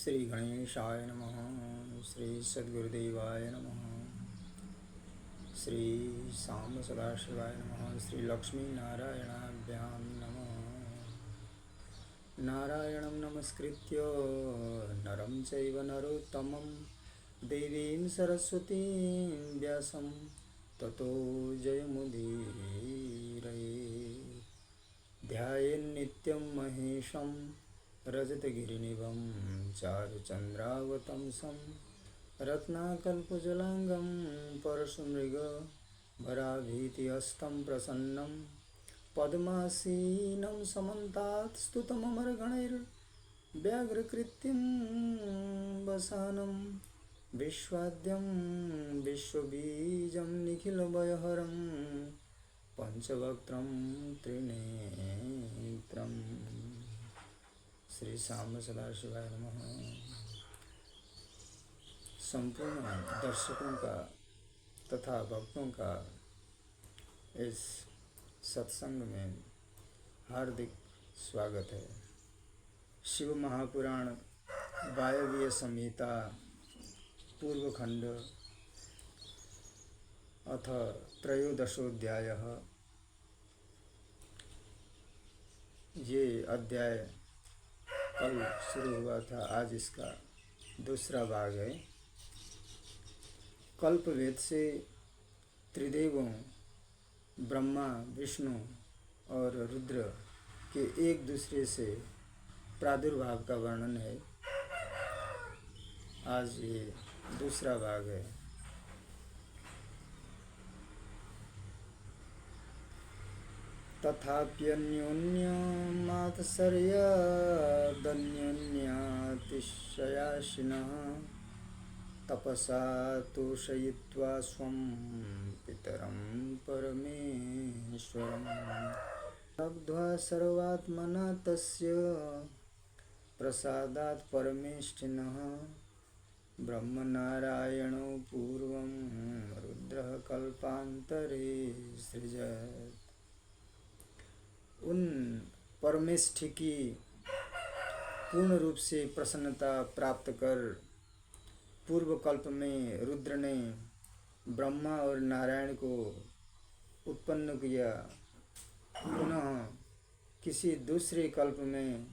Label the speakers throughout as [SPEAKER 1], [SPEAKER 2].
[SPEAKER 1] श्री गणेशाय नमः। श्री सद्गुरुदेवाय नमः। श्री सांब सदाशिवाय नमः। श्री लक्ष्मी नारायणाभ्यां नमः। नारायणं नमस्कृत्य नरं चैव नरोत्तमं देवीं सरस्वतीं व्यासं ततो जयमुदीरये। ध्यायेन्नित्यं महेशं रजतगिरिनिभं चारुचन्द्रावतंसं रत्नाकल्पजलाङ्गं परशुमृगभराभीतिहस्तं प्रसन्नं पद्मासीनं समन्तात् स्तुतममरगणैर्व्याघ्रकृत्यं वसानं विश्वाद्यं विश्वबीजं निखिलभयहरं पंचवक्त्रं त्रिनेत्रम्। श्री सांब सदाशिवाय नमः। संपूर्ण दर्शकों का तथा भक्तों का इस सत्संग में हार्दिक स्वागत है। शिव महापुराण वायव्य संहिता पूर्व खंड अथ त्रयोदशोऽध्यायः। ये अध्याय कल शुरू हुआ था, आज इसका दूसरा भाग है। कल्पवेद से त्रिदेवों ब्रह्मा, विष्णु और रुद्र के एक दूसरे से प्रादुर्भाव का वर्णन है। आज ये दूसरा भाग है। तथाप्यन्योन्यमात्सर्यादन्योन्यातिशयाशिनः तपसा तोषयित्वा स्वं पितरं परमेश्वरं लब्ध्वा सर्वात्मना तस्य प्रसादात् परमेष्ठिनः ब्रह्मनारायणो पूर्वं रुद्रः कल्पान्तरे सृजत्। उन परमेष्ठि की पूर्ण रूप से प्रसन्नता प्राप्त कर पूर्व कल्प में रुद्र ने ब्रह्मा और नारायण को उत्पन्न किया। पुनः किसी दूसरे कल्प में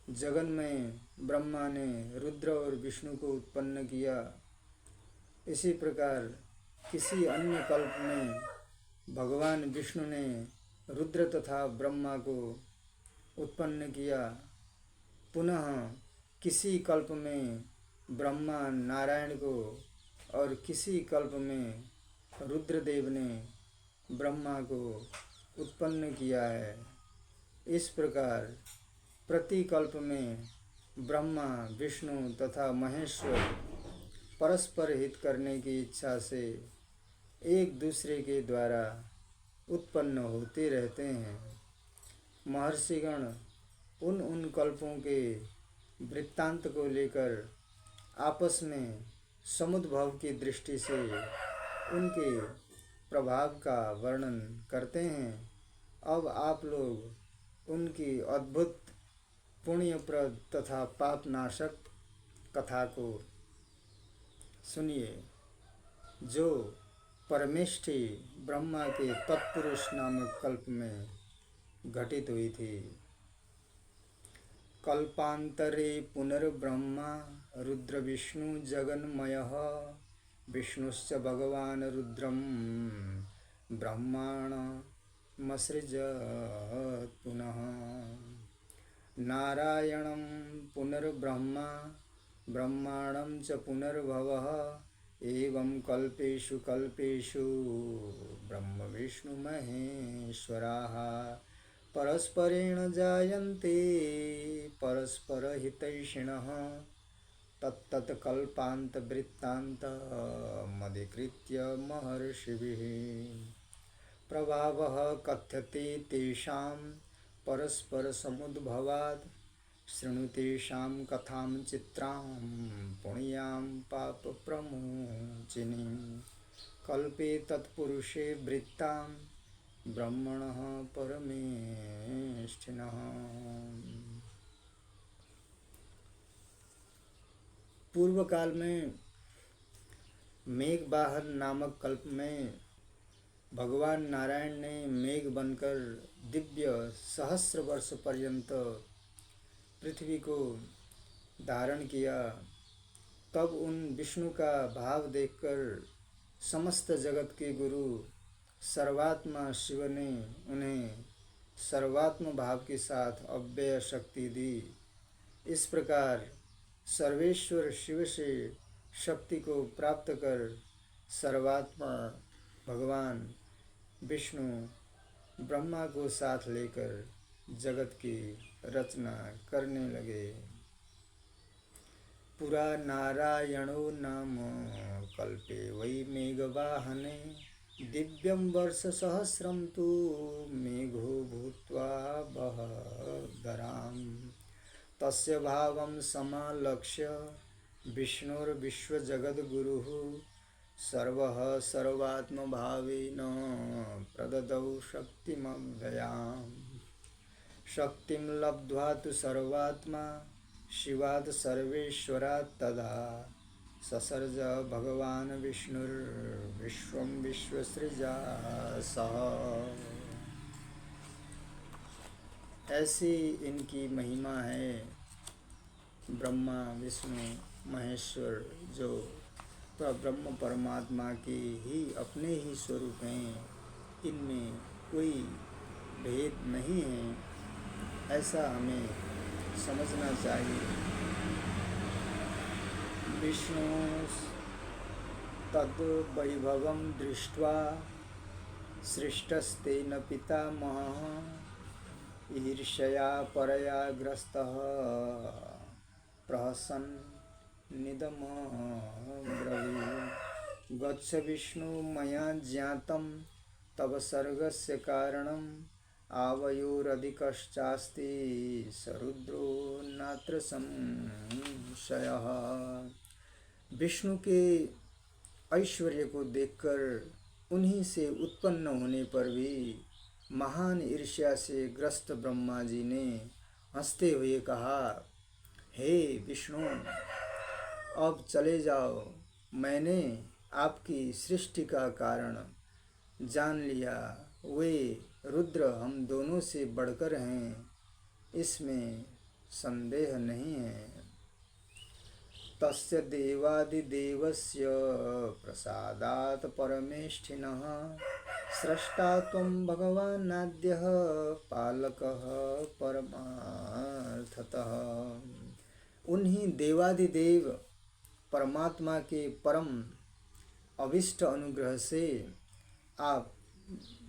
[SPEAKER 1] जगन में ब्रह्मा ने रुद्र और विष्णु को उत्पन्न किया। इसी प्रकार किसी अन्य कल्प में भगवान विष्णु ने रुद्र तथा ब्रह्मा को उत्पन्न किया। पुनः किसी कल्प में ब्रह्मा नारायण को और किसी कल्प में रुद्रदेव ने ब्रह्मा को उत्पन्न किया है। इस प्रकार प्रति कल्प में ब्रह्मा, विष्णु तथा महेश्वर परस्पर हित करने की इच्छा से एक दूसरे के द्वारा उत्पन्न होते रहते हैं। महर्षिगण उन कल्पों के वृत्तांत को लेकर आपस में समुद्भव की दृष्टि से उनके प्रभाव का वर्णन करते हैं। अब आप लोग उनकी अद्भुत पुण्यप्रद तथा पापनाशक कथा को सुनिए, जो परमेष्ठि ब्रह्मा के तत्पुरुष नामक कल्प में घटित हुई थी। कल्पांतरे पुनर्ब्रह्मा रुद्र विष्णु जगन्मयः विष्णुश्च भगवान् रुद्रं ब्रह्माणमसृजत् पुनः। नारायणं पुनर्ब्रह्मा ब्रह्माणं च पुनर्भवः एवं कल्पेषु कल्पेषु ब्रह्म विष्णु महेश्वराः परस्परेण जायन्ते परस्परहितैषिणः तत्तत्कल्पान्तवृत्तान्तमधिकृत्य महर्षिभिः प्रभावः कथ्यते तेषां परस्परसमुद्भवात्। शृणु तेषां कथां चित्रां पुण्यां पापप्रमोचिनीं कल्पे तत्पुरुषे वृत्तां ब्रह्मणः परमेष्ठिनः। पूर्व काल में मेघवाहन नामक कल्प में भगवान नारायण ने मेघ बनकर दिव्य सहस्र वर्ष पर्यंत पृथ्वी को धारण किया। तब उन विष्णु का भाव देखकर समस्त जगत के गुरु सर्वात्मा शिव ने उन्हें सर्वात्म भाव के साथ अव्यय शक्ति दी। इस प्रकार सर्वेश्वर शिव से शक्ति को प्राप्त कर सर्वात्मा भगवान विष्णु ब्रह्मा को साथ लेकर जगत की रचना करने लगे। पुरा नारायणो नाम कल्पे वै मेघवाहने दिव्यं वर्षसहस्रं तु मेघो भूत्वा बहदराम् तस्य भावं समालक्ष्य विष्णुर्विश्वजगद्गुरुः सर्वः सर्वात्मभावेन प्रददौ शक्तिमव्ययाम्। शक्तिं लब्ध्वा तु सर्वात्मा शिवात् सर्वेश्वरात् तदा ससर्ज भगवान् विष्णुर्विश्वं विश्वसृजा सः। ऐसी इनकी महिमा है। ब्रह्मा विष्णु महेश्वर जो ब्रह्म परमात्मा के ही अपने ही स्वरूप हैं, इनमें कोई भेद नहीं है, ऐसा हमें समझना चाहिए। विष्णु तद् वैभवं दृष्ट्वा सृष्टस्तेन पितामहः ईर्ष्यया परया ग्रस्तः प्रहसन् निदमब्रवीत् गच्छ विष्णु मया ज्ञातं तव सर्गस्य कारणम् आवयोरधिकश्चास्ति सरुद्रो नात्र संशयः। विष्णु के ऐश्वर्य को देखकर उन्हीं से उत्पन्न होने पर भी महान ईर्ष्या से ग्रस्त ब्रह्मा जी ने हंसते हुए कहा, हे विष्णु, अब चले जाओ, मैंने आपकी सृष्टि का कारण जान लिया। वे रुद्र हम दोनों से बढ़कर हैं, इसमें संदेह नहीं है। तस्य देवादिदेवस्य प्रसादात् परमेष्ठिनः स्रष्टा त्वं भगवानाद्यः पालकः परमार्थतः। उन्हीं देवादिदेव परमात्मा के परम अभिष्ट अनुग्रह से आप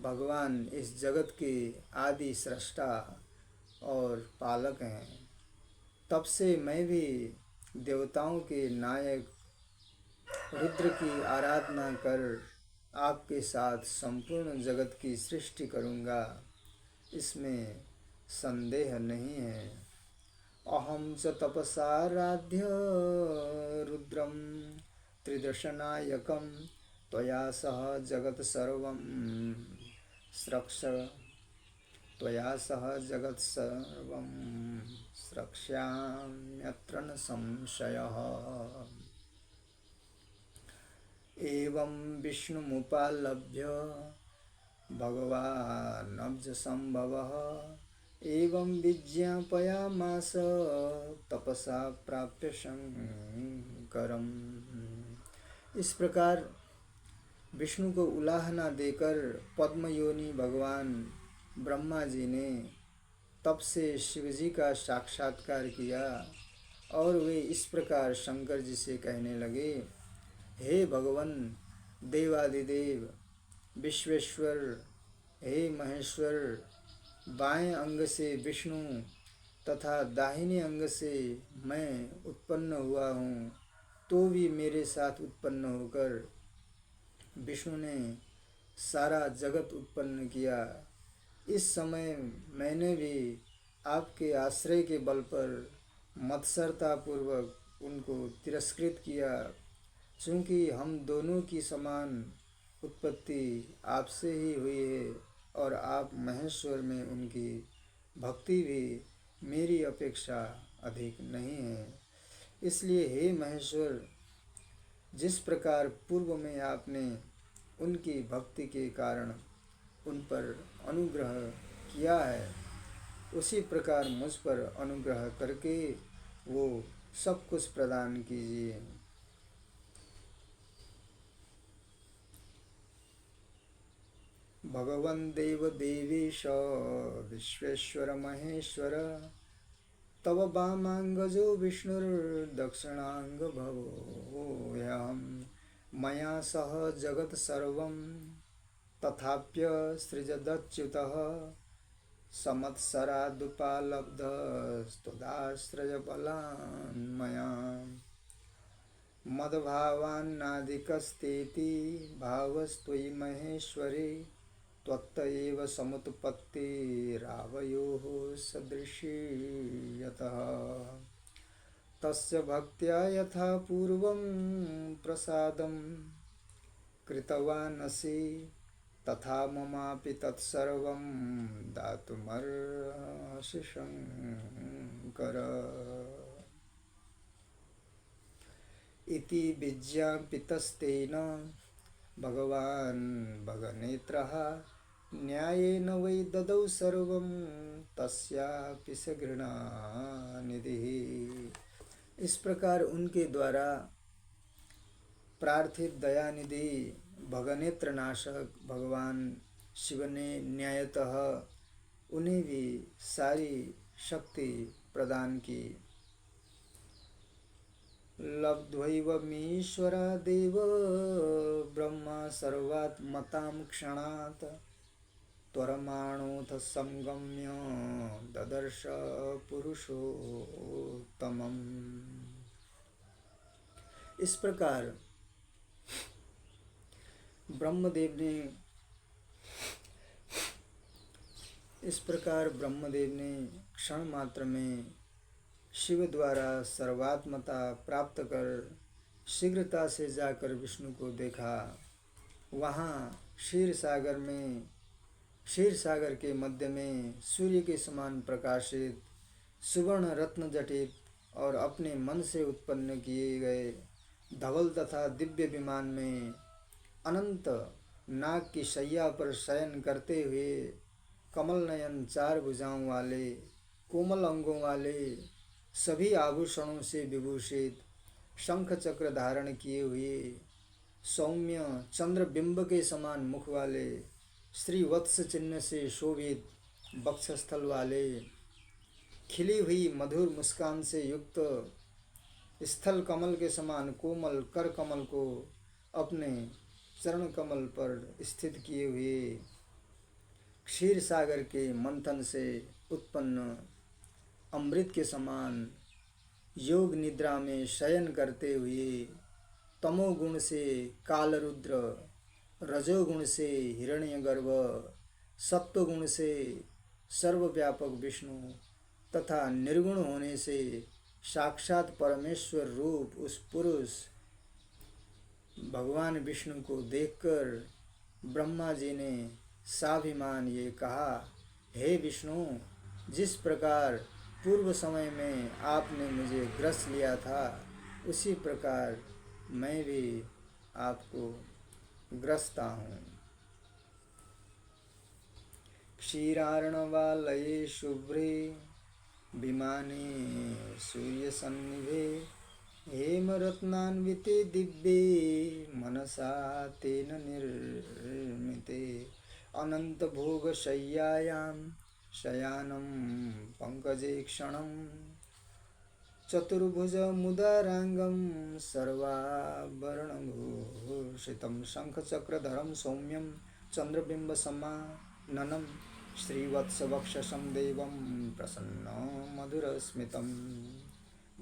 [SPEAKER 1] भगवान इस जगत के आदि सृष्टा और पालक हैं। तब से मैं भी देवताओं के नायक रुद्र की आराधना कर आपके साथ संपूर्ण जगत की सृष्टि करूँगा, इसमें संदेह नहीं है। अहम च तपसाराध्य रुद्रम त्रिदशनायकम त्वया सह जगत सर्वं स्रक्ष्याम्यत्र न संशयः। एवं विष्णुमुपालभ्य भगवानब्जसंभवः एवं विज्ञापयामास तपसा प्राप्य शंकरम्। इस प्रकार विष्णु को उलाहना देकर पद्मयोनि भगवान ब्रह्मा जी ने तप से शिवजी का साक्षात्कार किया और वे इस प्रकार शंकर जी से कहने लगे, हे भगवन देवादिदेव विश्वेश्वर, हे महेश्वर, बाएं अंग से विष्णु तथा दाहिने अंग से मैं उत्पन्न हुआ हूँ, तो भी मेरे साथ उत्पन्न होकर विष्णु ने सारा जगत उत्पन्न किया। इस समय मैंने भी आपके आश्रय के बल पर मत्सरतापूर्वक उनको तिरस्कृत किया, चूँकि हम दोनों की समान उत्पत्ति आपसे ही हुई है और आप महेश्वर में उनकी भक्ति भी मेरी अपेक्षा अधिक नहीं है। इसलिए हे महेश्वर, जिस प्रकार पूर्व में आपने उनकी भक्ति के कारण उन पर अनुग्रह किया है, उसी प्रकार मुझ पर अनुग्रह करके वो सब कुछ प्रदान कीजिए। भगवन् देव देवेश विश्वेश्वर महेश्वर, तव वामाङ्गजो विष्णुर्दक्षिणाङ्गभवोऽहं, मया सह जगत् सर्वं तथाप्यसृजदच्युतः, संवत्सरादुपलब्धस्तदाश्रयबलान् मया। मद्भावान्नादिकस्तेति भावस्त्वयि महेश्वरि, त्वत्त एव समुत्पत्तिरावयोः सदृशी यतः। तस्य भक्त्या यथा पूर्वं प्रसादं कृतवानसि, तथा ममापि तत्सर्वं दातुमर्हसि शङ्कर। इति विज्ञापितस्तेन भगवान् भगनेत्रः, न्यायेन वै ददौ सर्वं तस्यापि स घृणानिधिः। इस प्रकार उनके द्वारा प्रार्थित दयानिधि भगनेत्र नाशक भगवान शिव ने न्यायतः उन्हें भी सारी शक्ति प्रदान की। लब्ध्वैवमीश्वरादेव ब्रह्मा सर्वात्मतां क्षणात्, त्वरमाणोऽथ संगम्य ददर्श पुरुषोत्तमम्। इस प्रकार ब्रह्मदेव ने क्षण मात्र में शिव द्वारा सर्वात्मता प्राप्त कर शीघ्रता से जाकर विष्णु को देखा। वहाँ क्षीर सागर के मध्य में सूर्य के समान प्रकाशित सुवर्ण रत्न जटित और अपने मन से उत्पन्न किए गए धवल तथा दिव्य विमान में अनंत नाग की शैया पर शयन करते हुए कमल नयन चार भुजाओं वाले कोमल अंगों वाले सभी आभूषणों से विभूषित शंख चक्र धारण किए हुए सौम्य चंद्र बिंब के समान मुख वाले श्री वत्स चिन्ह से शोभित वक्षस्थल वाले खिली हुई मधुर मुस्कान से युक्त स्थल कमल के समान कोमल कर कमल को अपने चरण कमल पर स्थित किए हुए क्षीर सागर के मंथन से उत्पन्न अमृत के समान योग निद्रा में शयन करते हुए तमोगुण से कालरुद्र, रजोगुण से हिरण्यगर्भ, सत्वगुण से सर्वव्यापक विष्णु तथा निर्गुण होने से साक्षात परमेश्वर रूप उस पुरुष भगवान विष्णु को देखकर ब्रह्मा जी ने साभिमान ये कहा, हे विष्णु, जिस प्रकार पूर्व समय में आपने मुझे ग्रस लिया था, उसी प्रकार मैं भी आपको ग्रसता हूँ। क्षीरार्णवालये शुभ्रे विमाने सूर्यसन्निभे, हेमरत्नान्विते दिव्ये मनसा तेन निर्मिते, अनन्तभोगशय्यायां शयानं पंकजे क्षणं, चतुर्भुजमुदाराङ्गं सर्वाभरणभूषितं, शङ्खचक्रधरं सौम्यं चन्द्रबिम्बसमाननं, श्रीवत्सवक्षसं देवं प्रसन्नमधुरस्मितं,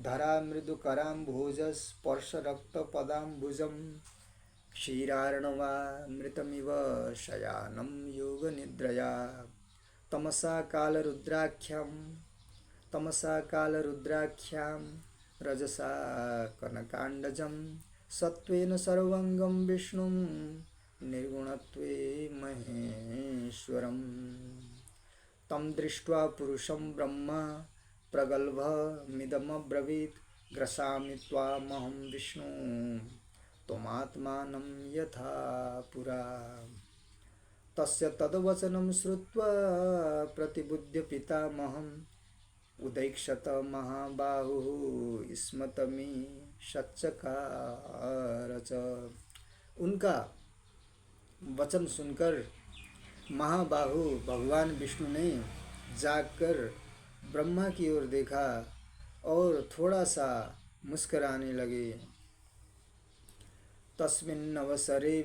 [SPEAKER 1] धरामृदुकराम्भोजस्पर्शरक्तपदाम्बुजं, क्षीरार्णवामृतमिव शयानं योगनिद्रया, तमसा कालरुद्राख्यां रजसा कनकाण्डजं, सत्त्वेन सर्वंगं विष्णुं निर्गुणत्वे महेश्वरम्। तं दृष्ट्वा पुरुषं ब्रह्मा प्रगल्भमिदमब्रवीत्, ग्रसामि त्वामहं विष्णु त्वमात्मानं यथा पुरा। तस्य तद्वचनं श्रुत्वा प्रतिबुध्य पितामहम् उदैक्षत महाबाहुः स्मतमि सच्चकार च। उनका वचन सुनकर महाबाहु भगवान विष्णु ने जागकर ब्रह्मा की ओर देखा और थोड़ा सा मुस्कुराने लगे। तस्मिन्नवसरे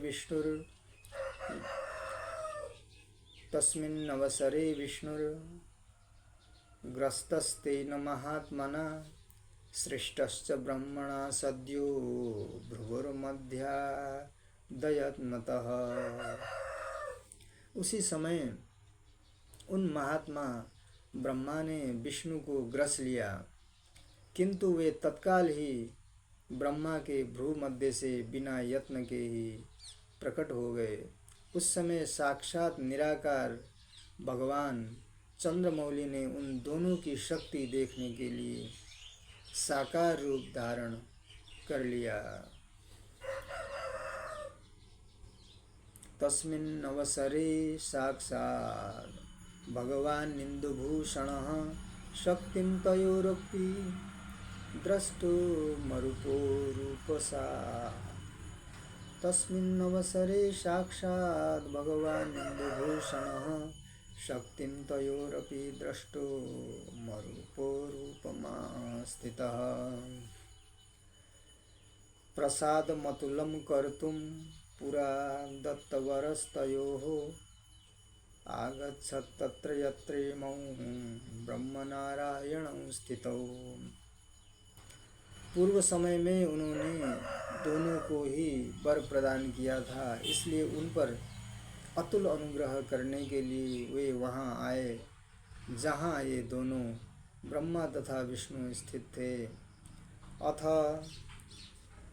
[SPEAKER 1] विष्णुर्ग्रस्तस्तेन महात्मना सृष्टश्च ब्रह्मणा सद्यो भ्रुवुर्मध्यादयन्नतः। उसी समय उन महात्मा ब्रह्मा ने विष्णु को ग्रस लिया, किंतु वे तत्काल ही ब्रह्मा के भ्रू मध्य से बिना यत्न के ही प्रकट हो गए। उस समय साक्षात निराकार भगवान चंद्रमौली ने उन दोनों की शक्ति देखने के लिए साकार रूप धारण कर लिया। तस्मिन्नवसरे साक्षात् भगवान् इंदुभूषणः शक्तिं तयोरपि द्रष्टुमरूपो रूपसा। तस्मिन्नवसरे साक्षात् भगवान् इंदुभूषणः शक्तिं तयोरपि द्रष्टुमरूपो रूपमा स्थितः। प्रसादमतुलं कर्तुं पुरा दत्तवरस्तयोः आगच्छत् तत्र यत्रेमौ ब्रह्मनारायणौ स्थितौ। पूर्व समय में उन्होंने दोनों को ही वर प्रदान किया था, इसलिए उन पर अतुल अनुग्रह करने के लिए वे वहाँ आए जहाँ ये दोनों ब्रह्मा तथा विष्णु स्थित थे। अथ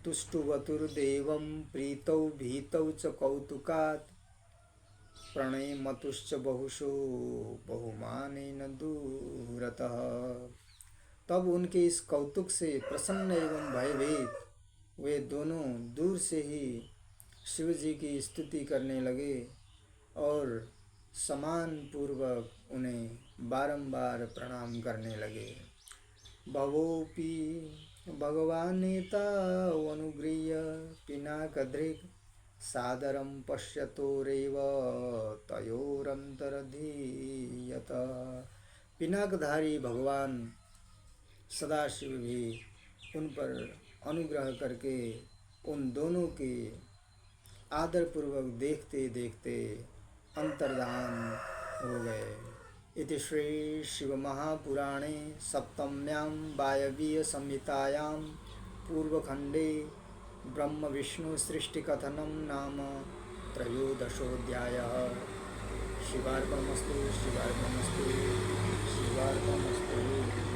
[SPEAKER 1] तुष्टुवतुर्देवं प्रीतौ भीतौ च कौतुकात् प्रणयमतुश्च बहुशो बहुमानेन दूरतः। तब उनके इस कौतुक से प्रसन्न एवं भयभीत वे दोनों दूर से ही शिव जी की स्तुति करने लगे और समान पूर्वक उन्हें बारंबार प्रणाम करने लगे। भवोऽपि भगवानेतावनुगृह्य पिनाकधृक् सादरं पश्यतोरेव तयोरन्तरधीयत। पिनाकधारी भगवान सदाशिव भी उन पर अनुग्रह करके उन दोनों के आदरपूर्वक देखते देखते अंतर्धान हो गए। इति श्री शिव महापुराणे सप्तम्यां वायवीय संहितायां पूर्वखंडे ब्रह्म विष्णु सृष्टिकथनं नाम त्रयोदशोऽध्यायः। शिवार्पणमस्तु शिवार्पणमस्तु शिवार्पणमस्तु।